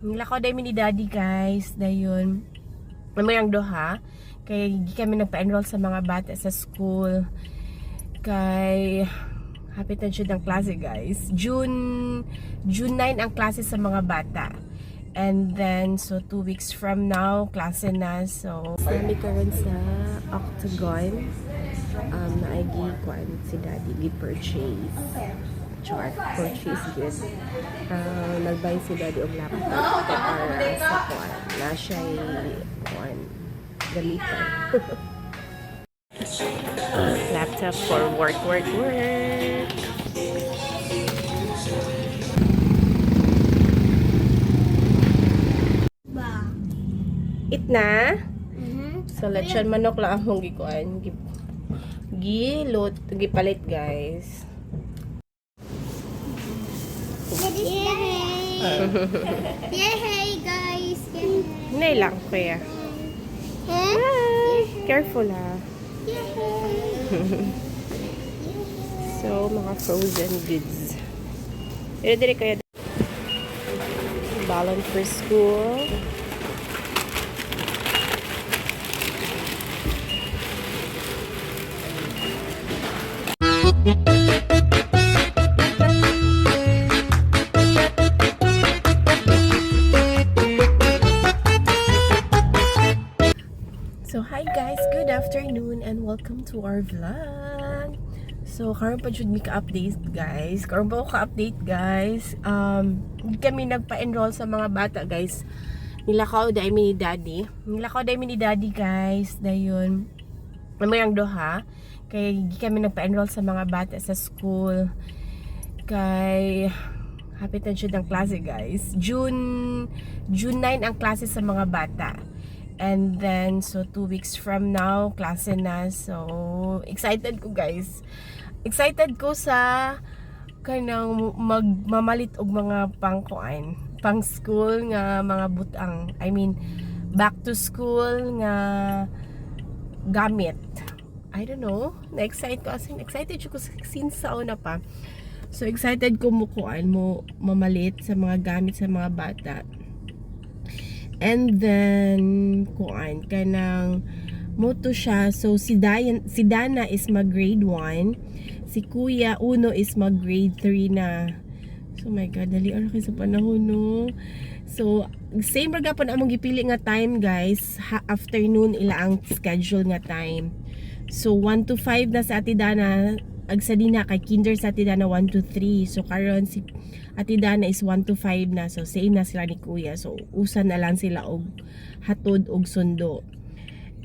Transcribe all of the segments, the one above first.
Nilakaw dahil ni daddy guys, dayon mamayang duha kay di kami nagpa-enroll sa mga bata sa school kay hapit na jud ang klase guys. June 9 ang klase sa mga bata, and then so 2 weeks from now klase na. So kami karon sa Octagon naigi kuan si daddy gi-purchase chart purchase good. Nagbay si daddy og laptop para sa kuan na siya kuan gamitan. Laptop for work. Ba. It na. Mhm. So lechon manok lang akong gikuan. Gilot, gipalit guys. Yay! Yay, guys! Yay! Nay lang kuya. Careful ha. Yay! So mga frozen goods. Dire kaya balon for school. So hi guys, good afternoon and welcome to our vlog. So karon pa jud mi ka-update guys. Karon pa ko ka-update guys. Hindi kami nagpa-enroll sa mga bata guys. Nilakaw dai mi ni daddy. Nilakaw dai mi ni daddy guys. Dayon mamayang duha kay di kami nagpa-enroll sa mga bata sa school. Kay hapit na jud ang klase guys. June 9 ang klase sa mga bata. And then, so 2 weeks from now, klase na. So, excited ko guys. Excited ko sa kanang magmamalit og mga pang school nga mga butang. I mean, back to school nga gamit. I don't know. Na-excite ko. As in, excited ko since sa una pa. So, excited ko mo mamalit sa mga gamit sa mga bata. And then kuan kanang moto siya. So si Dana is mag grade 1, si Kuya Uno is mag grade 3 na. So my god, dali ara kay sa panahon no. So same ra gapon among gipili nga time guys, afternoon ila ang schedule nga time. So 1 to 5 na sa Ate Dana, agsa din na kay kinder sa Ate Dana 1 to 3. So karon si Ate Dana is 1 to 5 na. So same na sila ni Kuya. So usan na lang sila og hatod og sundo.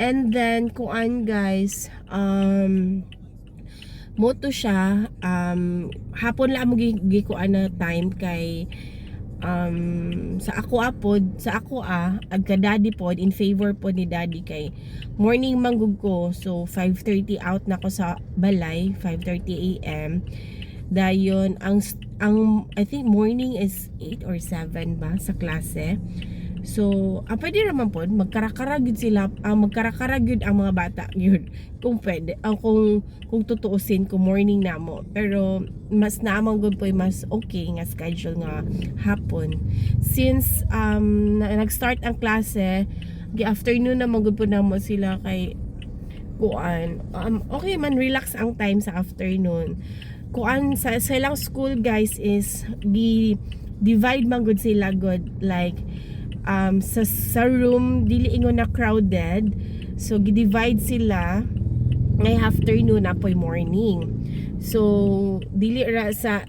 And then kuan guys, moto siya hapon lang mo gikuan na time kay sa ako agka daddy pod in favor pod ni daddy kay morning manggug ko. So 5:30 out na ko sa balay, 5:30 AM. Dayon ang I think morning is 8 or 7 ba sa klase. So pwede naman po magkarakara gyud sila, magkarakara gyud ang mga bata gyud kung pwede, kung tutuusin kung morning na mo. Pero mas naamang gud po mas okay nga schedule nga hapon since nag-start ang klase afternoon na magud po namo sila kay kuan okay man, relax ang time sa afternoon. Kuan sa silang school guys is divide man gud sila good, like sa room dili ingon na crowded. So gi-divide sila ngay afternoon apoy morning. So dili ra sa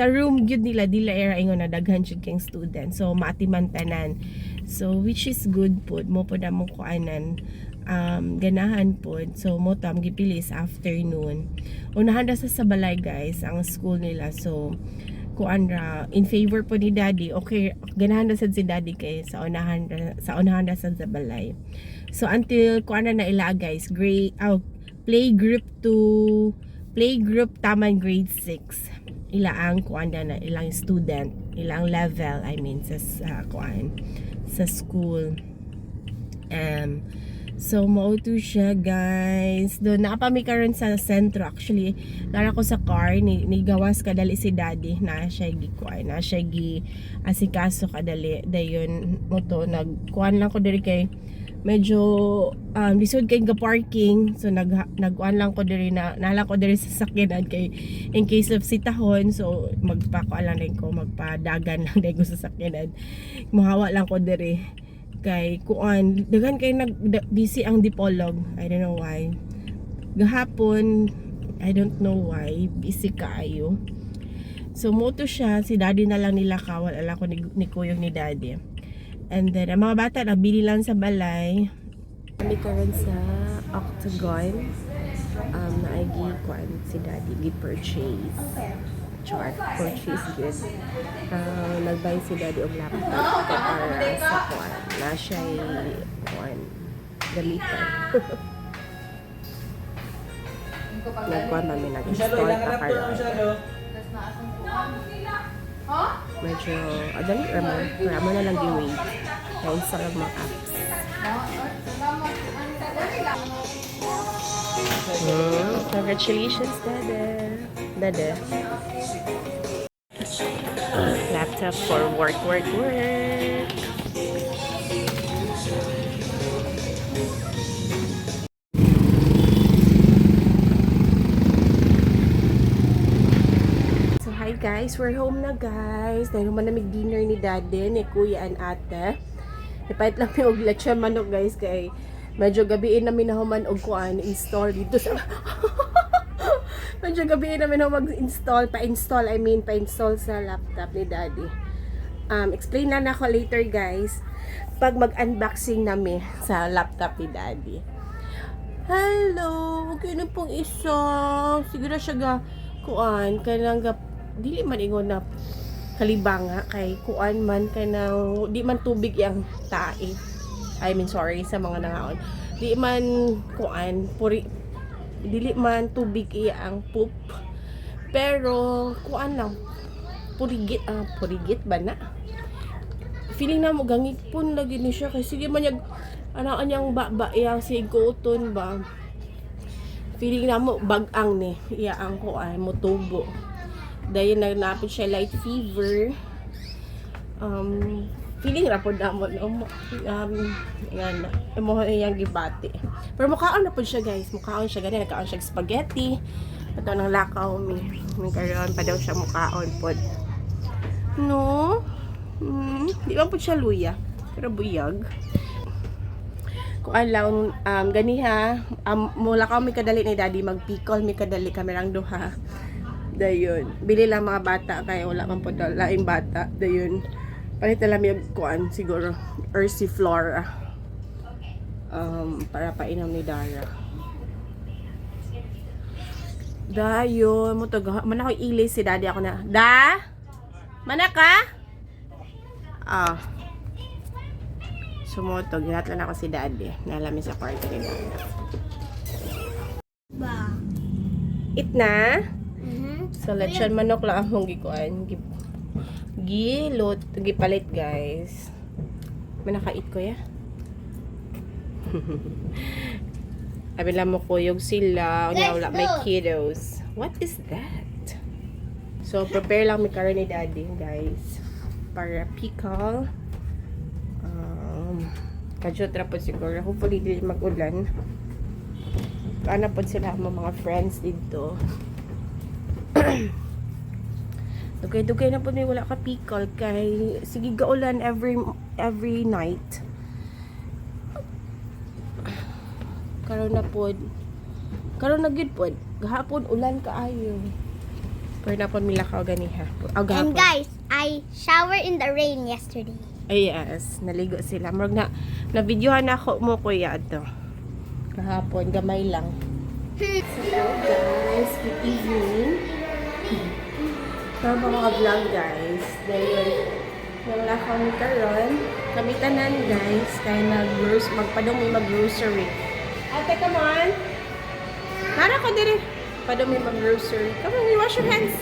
room gyud nila dili era ingon na daghan jud kay student. So maatiman tanan. So which is good pod mo pod among kuanan ganahan pod. So mo tam gipili sa afternoon. Unahan ra sa balay guys ang school nila. So kuan ra in favor po ni daddy. Okay, ganahan ra sad si daddy kay sa unahan ra sa balay. So until kuan na ila guys, playgroup taman grade 6 ila ang kuan na ilang student, ilang level I mean sa kuan sa school. So, mauto siya, guys. Doon, nakapami karon sa sentro. Actually, lara ko sa car, ni gawas kadali si daddy. Na siya gikuan, na siya gi asikaso kadali. Dayon, mo to, nagkuan lang ko diri kay medyo lisod kay ga parking. So, nagkuan lang ko diri na, nalang ko diri sa sakyanan kay in case of sitahon. So, magpakuan lang din ko, magpadagan lang din ko sa sakyanan. Mahawa lang ko diri kay kuan dagan kay busy ang dipolog. I don't know why gahapon, I don't know why busy kaayo. So moto siya, si daddy na lang nila kawal ala ko ni kuyog ni daddy. And then ang mga bata nabili lang sa balay. Kami karon sa Octagon, naigi kuan si daddy gi purchase chart purchase good. Nagbay si daddy og laptop para sa kuan na siya kuan gamitan. Nagkuan kami nag-install pa karon. Medyo adali raman para mo na lang gi-wait na-install ang mga apps. Congratulations, Dada. Laptop for work. So, hi guys. We're home na, guys. Dahil naman namig dinner ni Daddy, ni Kuya and Ate. Ipait lang yung lechon manok, guys, kay medyo gabiin namin na human og kuan install dito sa medyo gabiin namin na mag-install pa-install sa laptop ni Daddy. Explain na ako later, guys, pag mag-unboxing namin sa laptop ni Daddy. Hello, okay na pong isa. Siguro siya ga kuan kanang dili man ingon na kalibanga kay kuan man kanang di man tubig yang tae. I mean, sorry sa mga nangaon. Di man kuan dili man tubig iya ang poop. Pero kuan lang purigit ba na? Feeling na mo gangipon lagi ni siya kay sige man yag anyang ba yang siguton ba. Feeling na mo bag-ang ni iya ang kuan mo tubo. Dayon nagnapit siya light fever. Feeling ra po na mo mo yang gibati. Pero mukhaon na po siya, guys. Mukhaon siya gani, nagkaon siya spaghetti. Ato nang lakaw mi karon pa daw siya mukhaon pod. No? Di ba po siya luya? Pero buyag. Kuan lang gani ha. Mula ka mi kadali ni Daddy magpikol mi kadali kamerang duha. Dayon. Bili lang mga bata kay wala man po laing bata. Dayon. Palit lang yung kuan siguro Ursi Flora para painom ni Dara. Dayon mo to man ako ilis si Daddy ako na. Da? Mana ka? Sumoto ginatlan ako si Daddy. Nalamin sa kwarto ni Dara. Ba. It na? So lechon manok lang akong gikuan. Gipalit, guys. May nakait ko ya. Abi lang mo kuyog sila. Wala may kiddos. What is that? So prepare lang mi karon ni Daddy, guys. Para pickle. Kadyo trapod siguro. Hopefully di mag-ulan. Paano po sila mga friends dito. Dugay-dugay na po may wala ka pickle kay sige gaulan every night. Karon na pod. Karon na gid pod. Gahapon ulan kaayo. Pero na pod milakaw ganiha. And guys, I showered in the rain yesterday. Ay, yes, naligo sila. Murag na videohan ako mo kuya ato. Kahapon gamay lang. Hello guys, good evening. Para mga vlog, guys. Dahil wala kami karon. Kami tanan, guys. Kaya magpadong may mag-grocery. Ate, come on. Para ko diri. Padong may mag-grocery. Come on, wash your hands.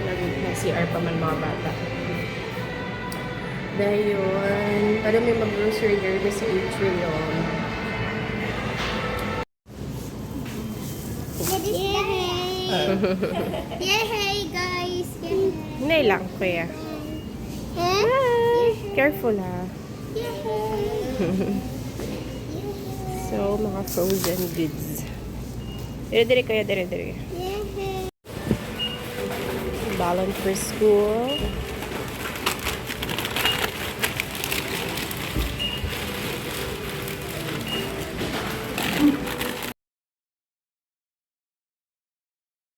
Nag-CR pa man mga bata. Dahil padong may mag-grocery diri sa Atrium. Yay, guys! Yay! Nay lang, kuya. Yay! Careful ha. Yay! So, mga frozen goods. Dire-dire kuya, dire-dire. Yay! Balon for school.